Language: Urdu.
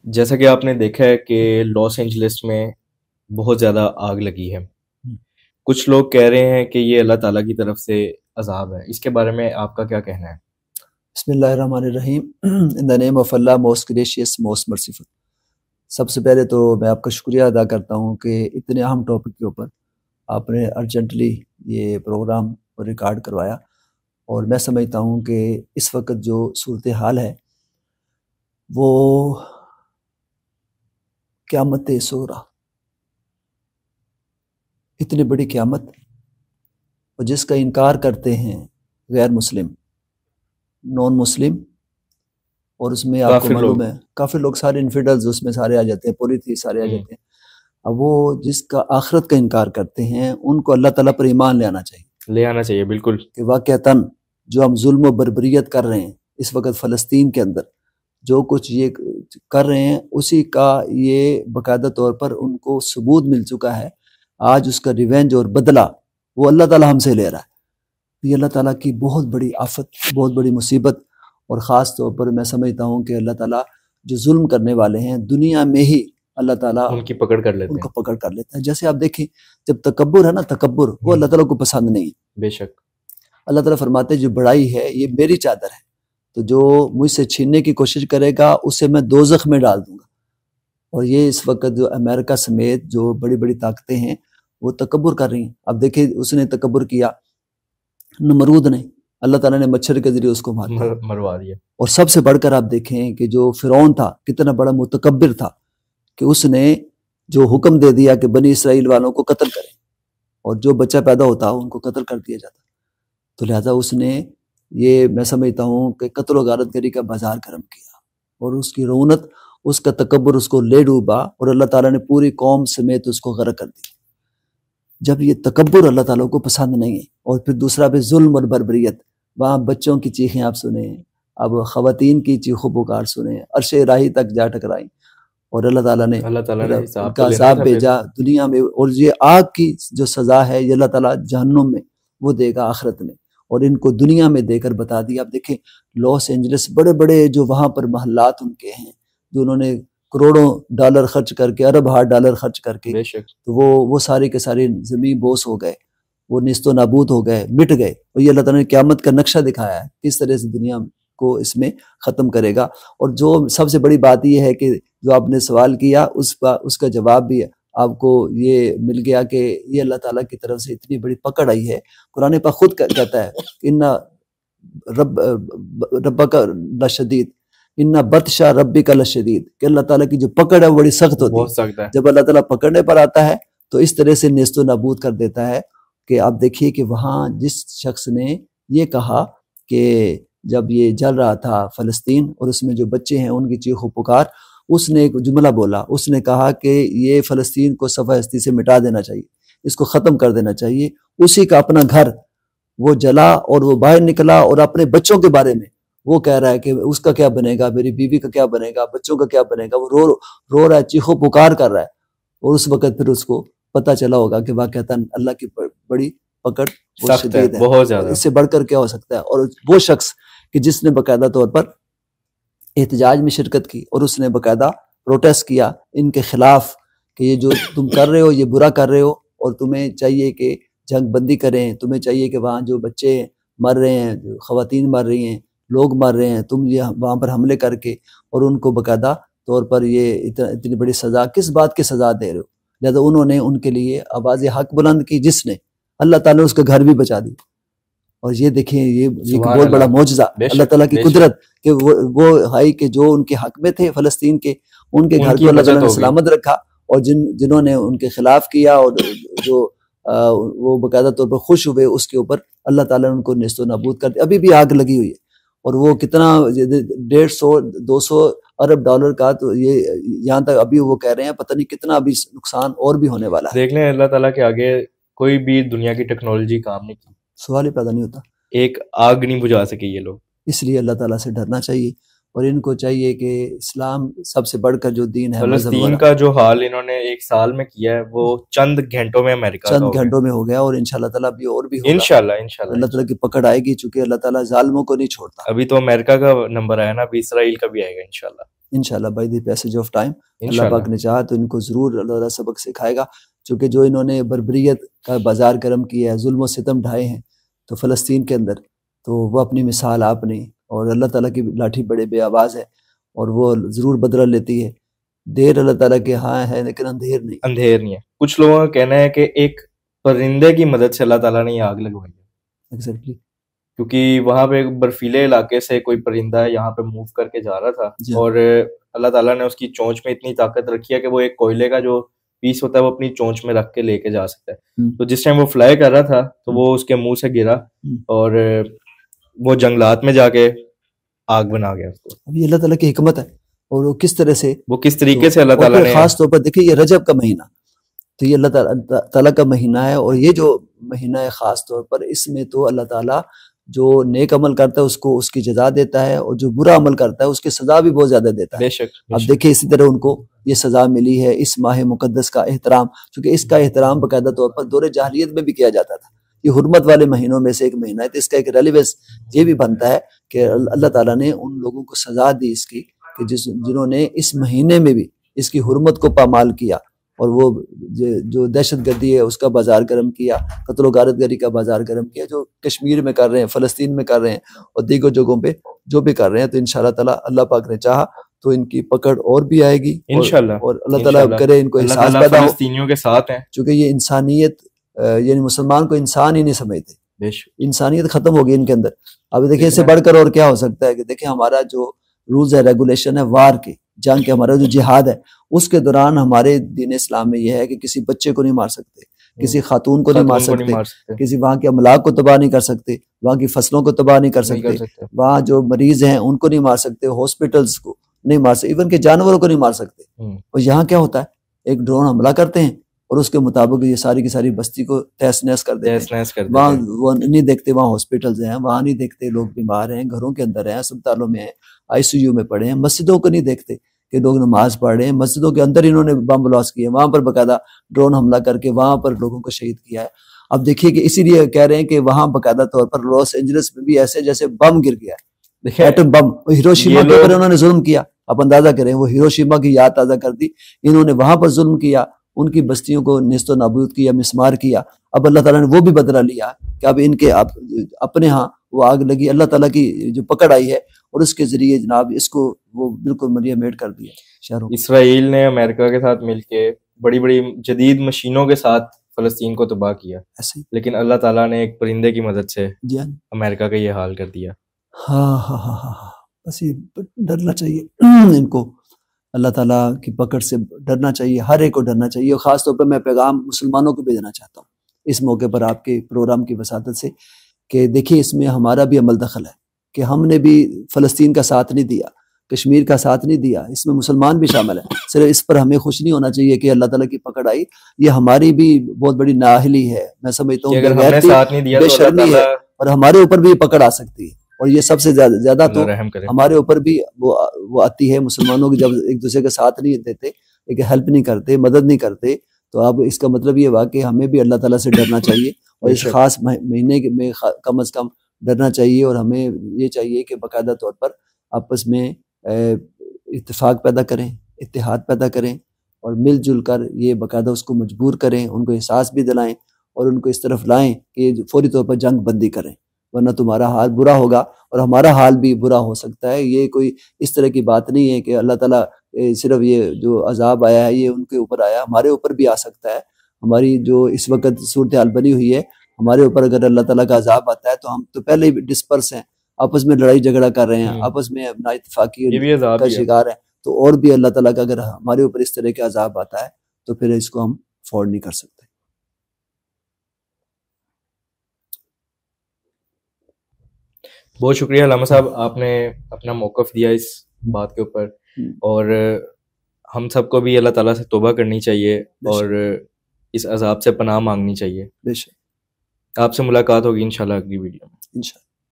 جیسا کہ آپ نے دیکھا ہے کہ لاس اینجلس میں بہت زیادہ آگ لگی ہے. کچھ لوگ کہہ رہے ہیں کہ یہ اللہ تعالیٰ کی طرف سے عذاب ہے. اس کے بارے میں آپ کا کیا کہنا ہے؟ بسم اللہ الرحمن الرحیم. In the name of Allah most gracious most merciful. سب سے پہلے تو میں آپ کا شکریہ ادا کرتا ہوں کہ اتنے اہم ٹاپک کے اوپر آپ نے ارجنٹلی یہ پروگرام ریکارڈ کروایا. اور میں سمجھتا ہوں کہ اس وقت جو صورتحال ہے وہ قیامت صغریٰ، اتنی بڑی قیامت، اور جس کا انکار کرتے ہیں غیر مسلم، نان مسلم، اور اس میں آپ کو معلوم ہے کافی لوگ سارے انفیڈلز اس میں سارے آ جاتے ہیں، پوری تھی سارے آ جاتے ہیں. اب وہ جس کا آخرت کا انکار کرتے ہیں ان کو اللہ تعالیٰ پر ایمان لے آنا چاہیے. بالکل کہ واقعتاً جو ہم ظلم و بربریت کر رہے ہیں اس وقت فلسطین کے اندر، جو کچھ یہ کر رہے ہیں اسی کا یہ باقاعدہ طور پر ان کو ثبوت مل چکا ہے. آج اس کا ریونج اور بدلہ وہ اللہ تعالیٰ ہم سے لے رہا ہے. یہ اللہ تعالیٰ کی بہت بڑی آفت، بہت بڑی مصیبت. اور خاص طور پر میں سمجھتا ہوں کہ اللہ تعالیٰ جو ظلم کرنے والے ہیں دنیا میں ہی اللہ تعالیٰ ان کی پکڑ کر لیتے ان کو پکڑ کر لیتا ہے. جیسے آپ دیکھیں جب تکبر ہے نا، تکبر وہ اللہ تعالیٰ کو پسند نہیں ہے. بے شک اللہ تعالیٰ فرماتے ہیں جو بڑائی ہے یہ میری چادر ہے، تو جو مجھ سے چھیننے کی کوشش کرے گا اسے میں دوزخ میں ڈال دوں گا. اور یہ اس وقت جو امریکہ سمیت جو بڑی بڑی طاقتیں ہیں وہ تکبر کر رہی ہیں. اب دیکھیں اس نے تکبر کیا نمرود نے، اللہ تعالیٰ نے مچھر کے ذریعے اس کو مروا دیا. اور سب سے بڑھ کر آپ دیکھیں کہ جو فرعون تھا کتنا بڑا متکبر تھا کہ اس نے جو حکم دے دیا کہ بنی اسرائیل والوں کو قتل کریں، اور جو بچہ پیدا ہوتا ان کو قتل کر دیا جاتا. تو لہذا اس نے یہ میں سمجھتا ہوں کہ قتل و غارت گری کا بازار گرم کیا، اور اس کی رونت، اس کا تکبر اس کو لے ڈوبا، اور اللہ تعالیٰ نے پوری قوم سمیت اس کو غرق کر دیا. جب یہ تکبر اللہ تعالیٰ کو پسند نہیں ہے، اور پھر دوسرا بھی ظلم اور بربریت، وہاں بچوں کی چیخیں آپ سنیں، اب خواتین کی چیخ و پکار سنیں، عرش الہی تک جا ٹکرائی، اور اللہ تعالیٰ نے ان کا عذاب بھیجا دنیا میں. اور یہ آگ کی جو سزا ہے یہ اللہ تعالیٰ جہنم میں وہ دے گا آخرت میں، اور ان کو دنیا میں دے کر بتا دیا. آپ دیکھیں لاس اینجلس بڑے بڑے جو وہاں پر محلات ان کے ہیں، جو انہوں نے کروڑوں ڈالر خرچ کر کے، ارب ہار ڈالر خرچ کر کے، تو وہ سارے کے سارے زمین بوس ہو گئے، وہ نیست و نابود ہو گئے، مٹ گئے. اور یہ اللہ تعالیٰ نے قیامت کا نقشہ دکھایا ہے کس طرح سے دنیا کو اس میں ختم کرے گا. اور جو سب سے بڑی بات یہ ہے کہ جو آپ نے سوال کیا اس کا جواب بھی آپ کو یہ مل گیا کہ یہ اللہ تعالیٰ کی طرف سے اتنی بڑی پکڑ آئی ہے. قرآن پاک خود کہتا ہے ان ربک لشدید، ان بطش ربک لشدید، کہ اللہ تعالیٰ کی جو پکڑ ہے وہ بڑی سخت ہوتی ہے. جب اللہ تعالیٰ پکڑنے پر آتا ہے تو اس طرح سے نیست و نابود کر دیتا ہے کہ آپ دیکھیے کہ وہاں جس شخص نے یہ کہا کہ جب یہ جل رہا تھا فلسطین اور اس میں جو بچے ہیں ان کی چیخ و پکار، اس نے ایک جملہ بولا، اس نے کہا کہ یہ فلسطین کو صفحہ ہستی سے مٹا دینا چاہیے، اس کو ختم کر دینا چاہیے. اسی کا اپنا گھر وہ جلا اور وہ باہر نکلا، اور اپنے بچوں کے بارے میں وہ کہہ رہا ہے کہ اس کا کیا بنے گا، میری بیوی کا کیا بنے گا، بچوں کا کیا بنے گا. وہ رو رہا ہے، چیخ و پکار کر رہا ہے. اور اس وقت پھر اس کو پتہ چلا ہوگا کہ واقعتاً اللہ کی بڑی پکڑ وہ شدید ہے، بہت زیادہ. اس سے بڑھ کر کیا ہو سکتا ہے. اور وہ شخص کہ جس نے باقاعدہ طور پر احتجاج میں شرکت کی اور اس نے باقاعدہ پروٹیسٹ کیا ان کے خلاف کہ یہ جو تم کر رہے ہو یہ برا کر رہے ہو، اور تمہیں چاہیے کہ جنگ بندی کریں، تمہیں چاہیے کہ وہاں جو بچے مر رہے ہیں، خواتین مر رہی ہیں، لوگ مر رہے ہیں، تم یہ وہاں پر حملے کر کے اور ان کو باقاعدہ طور پر یہ اتنی بڑی سزا کس بات کی سزا دے رہے ہو. لہذا انہوں نے ان کے لیے آواز حق بلند کی، جس نے اللہ تعالیٰ نے اس کا گھر بھی بچا دی. اور یہ دیکھیں یہ بہت بڑا معجزہ اللہ تعالیٰ کی قدرت کہ وہ ہائی کہ جو ان کے حق میں تھے فلسطین کے، ان کے گھر کو اللہ تعالیٰ نے سلامت رکھا. اور جنہوں نے ان کے خلاف کیا اور جو وہ باقاعدہ طور پر خوش ہوئے اس کے اوپر اللہ تعالیٰ نے ان کو نیست و نابود کر دیا. ابھی بھی آگ لگی ہوئی ہے، اور وہ کتنا 150-200 ارب ڈالر کا، تو یہ یہاں تک ابھی وہ کہہ رہے ہیں پتہ نہیں کتنا ابھی نقصان اور بھی ہونے والا ہے. دیکھ لیں اللہ تعالیٰ کے آگے کوئی بھی دنیا کی ٹیکنالوجی کام نہیں کی، سوال ہی پیدا نہیں ہوتا. ایک آگ نہیں بجھا سکے یہ لوگ. اس لیے اللہ تعالیٰ سے ڈرنا چاہیے اور ان کو چاہیے کہ اسلام سب سے بڑھ کر جو دین ہے، فلسطین کا جو حال انہوں نے ایک سال میں کیا ہے وہ چند گھنٹوں میں امریکہ کا چند گھنٹوں میں ہو گیا، اور انشاءاللہ تعالیٰ بھی اور بھی ہوگا انشاءاللہ اللہ تعالیٰ کی پکڑ آئے گی، چونکہ اللہ تعالیٰ ظالموں کو نہیں چھوڑتا. ابھی تو امریکہ کا نمبر آیا نا، ابھی اسرائیل کا بھی آئے گا انشاءاللہ by the passage of time. Allah پاک نے چاہا تو ان کو ضرور اللہ تعالیٰ سبق سکھائے گا، چونکہ جو انہوں نے بربریت کا بازار گرم کیا ہے، ظلم و ستم ڈھائے ہیں تو فلسطین کے اندر، تو وہ اپنی مثال آپ نے، اور اللہ تعالیٰ کی لاٹھی بڑے بے آواز ہے اور وہ ضرور بدلہ لیتی ہے. دیر اللہ تعالیٰ کے ہاں ہے لیکن اندھیر نہیں ہے. کچھ لوگوں کا کہنا ہے کہ ایک پرندے کی مدد سے اللہ تعالیٰ نے یہ آگ لگوائی ہے. ایگزیکٹلی، کیونکہ وہاں پہ برفیلے علاقے سے کوئی پرندہ یہاں پہ موو کر کے جا رہا تھا، اور اللہ تعالیٰ نے اس کی چونچ میں اتنی طاقت رکھی ہے کہ وہ ایک کوئلے کا جو پیس ہوتا ہے وہ اپنی چونچ میں رکھ کے لے کے جا سکتا ہے. تو جس ٹائم وہ فلائی کر رہا تھا تو وہ اس کے منہ سے گرا اور وہ جنگلات میں جا کے آگ بنا گیا اس کو. ابھی اللہ تعالیٰ کی حکمت ہے، اور وہ کس طریقے سے اللہ تعالیٰ نے، خاص طور پر دیکھیے یہ رجب کا مہینہ، تو یہ اللہ تعالیٰ کا مہینہ ہے، اور یہ جو مہینہ ہے خاص طور پر اس میں تو اللہ تعالیٰ جو نیک عمل کرتا ہے اس کو اس کی جزا دیتا ہے، اور جو برا عمل کرتا ہے اس کی سزا بھی بہت زیادہ دیتا ہے. بے شک. اب دیکھیں اسی طرح ان کو یہ سزا ملی ہے. اس ماہ مقدس کا احترام، چونکہ اس کا احترام باقاعدہ طور پر دور جاہلیت میں بھی کیا جاتا تھا، یہ حرمت والے مہینوں میں سے ایک مہینہ ہے، تو اس کا ایک ریلیونس یہ بھی بنتا ہے کہ اللہ تعالیٰ نے ان لوگوں کو سزا دی اس کی کہ جنہوں نے اس مہینے میں بھی اس کی حرمت کو پامال کیا، اور وہ جو دہشت گردی ہے اس کا بازار گرم کیا، قتل و غارت گری کا بازار گرم کیا، جو کشمیر میں کر رہے ہیں، فلسطین میں کر رہے ہیں، اور دیگر جگہوں پہ جو بھی کر رہے ہیں. تو انشاءاللہ تعالیٰ اللہ پاک نے چاہا تو ان کی پکڑ اور بھی آئے گی انشاءاللہ، اور اللہ تعالیٰ کرے ان کو احساس پیدا ہو فلسطینیوں کے ساتھ ہیں، چونکہ یہ انسانیت، یعنی مسلمان کو انسان ہی نہیں سمجھتے، انسانیت ختم ہوگی ان کے اندر. اب دیکھیں اس سے بڑھ کر اور کیا ہو سکتا ہے کہ دیکھیں ہمارا جو رولز ہے، ریگولیشن ہے وار کے، جنگ کے، ہمارا جو جہاد ہے اس کے دوران ہمارے دین اسلام میں یہ ہے کہ کسی بچے کو نہیں مار سکتے، کسی خاتون کو نہیں مار سکتے، کسی وہاں کے املاک کو تباہ نہیں کر سکتے، وہاں کی فصلوں کو تباہ نہیں کر سکتے، وہاں جو مریض ہیں ان کو نہیں مار سکتے، ہاسپٹلس کو نہیں مار سکتے، ایون کہ جانوروں کو نہیں مار سکتے. اور یہاں کیا ہوتا ہے، ایک ڈرون حملہ کرتے ہیں اور اس کے مطابق یہ ساری کی ساری بستی کو تہس نہس کر دیتے ہیں. وہاں وہ نہیں دیکھتے وہاں ہاسپٹلز ہیں، وہاں نہیں دیکھتے لوگ بیمار ہیں، گھروں کے اندر ہیں، اسپتالوں میں ہیں، ICU میں پڑے ہیں، مسجدوں کو نہیں دیکھتے کہ لوگ نماز پڑھ رہے ہیں، مسجدوں کے اندر انہوں نے بم بلاسٹ کیے، وہاں پر باقاعدہ ڈرون حملہ کر کے وہاں پر لوگوں کو شہید کیا ہے. اب دیکھیے کہ اسی لیے کہہ رہے ہیں کہ وہاں باقاعدہ طور پر لاس اینجلس میں بھی ایسے جیسے بم گر گیا ہے، ایٹم بم. ہیروشیما کے اوپر انہوں نے ظلم کیا، آپ اندازہ کریں، وہ ہیروشیما کی یاد تازہ کر دی، انہوں نے وہاں پر ظلم کیا، ان کی بستیوں کو نیست و نابود کیا، مسمار کیا. اب اللہ تعالیٰ نے وہ بھی بدلہ لیا کہ اب ان کے اپنے ہاں وہ آگ لگی، اللہ تعالیٰ کی جو پکڑ آئی ہے، اور اس کے ذریعے جناب اس کو وہ بالکل ملیا میٹ کر دیا شہروں. اسرائیل نے امریکہ کے ساتھ مل کے بڑی بڑی جدید مشینوں کے ساتھ فلسطین کو تباہ کیا، لیکن اللہ تعالیٰ نے ایک پرندے کی مدد سے امریکہ کا یہ حال کر دیا. ہاں ہاں ہاں ہاں، بس یہ ڈرنا چاہیے ان کو، اللہ تعالیٰ کی پکڑ سے ڈرنا چاہیے، ہر ایک کو ڈرنا چاہیے. اور خاص طور پر میں پیغام مسلمانوں کو بھیجنا چاہتا ہوں اس موقع پر آپ کے پروگرام کی وساطت سے کہ دیکھیے اس میں ہمارا بھی عمل دخل ہے کہ ہم نے بھی فلسطین کا ساتھ نہیں دیا، کشمیر کا ساتھ نہیں دیا، اس میں مسلمان بھی شامل ہیں. صرف اس پر ہمیں خوش نہیں ہونا چاہیے کہ اللہ تعالیٰ کی پکڑ آئی، یہ ہماری بھی بہت بڑی نااہلی ہے، میں سمجھتا ہوں بے شرمی ہے، اور ہمارے اوپر بھی پکڑ آ سکتی ہے. اور یہ سب سے زیادہ تو ہمارے اوپر بھی وہ آتی ہے، مسلمانوں کی جب ایک دوسرے کا ساتھ نہیں دیتے، ایک ہیلپ نہیں کرتے، مدد نہیں کرتے، تو اب اس کا مطلب یہ ہوا کہ ہمیں بھی اللہ تعالیٰ سے ڈرنا چاہیے، اور اس خاص مہینے میں کم از کم ڈرنا چاہیے. اور ہمیں یہ چاہیے کہ باقاعدہ طور پر آپس میں اتفاق پیدا کریں، اتحاد پیدا کریں، اور مل جل کر یہ باقاعدہ اس کو مجبور کریں، ان کو احساس بھی دلائیں، اور ان کو اس طرف لائیں کہ فوری طور پر جنگ بندی کریں، ورنہ تمہارا حال برا ہوگا اور ہمارا حال بھی برا ہو سکتا ہے. یہ کوئی اس طرح کی بات نہیں ہے کہ اللہ تعالیٰ صرف یہ جو عذاب آیا ہے یہ ان کے اوپر آیا، ہمارے اوپر بھی آ سکتا ہے. ہماری جو اس وقت صورتحال بنی ہوئی ہے، ہمارے اوپر اگر اللہ تعالیٰ کا عذاب آتا ہے تو ہم تو پہلے ہی ڈسپرس ہیں، آپس میں لڑائی جھگڑا کر رہے ہیں، آپس میں نا اتفاقی کا شکار ہیں، تو اور بھی اللہ تعالیٰ کا اگر ہمارے اوپر اس طرح کا عذاب آتا ہے تو پھر اس کو ہم افورڈ نہیں کر سکتے. بہت شکریہ علامہ صاحب، آپ نے اپنا موقف دیا اس بات کے اوپر، اور ہم سب کو بھی اللہ تعالیٰ سے توبہ کرنی چاہیے اور اس عذاب سے پناہ مانگنی چاہیے. بے شک. آپ سے ملاقات ہوگی انشاءاللہ اگلی ویڈیو میں. انشاءاللہ.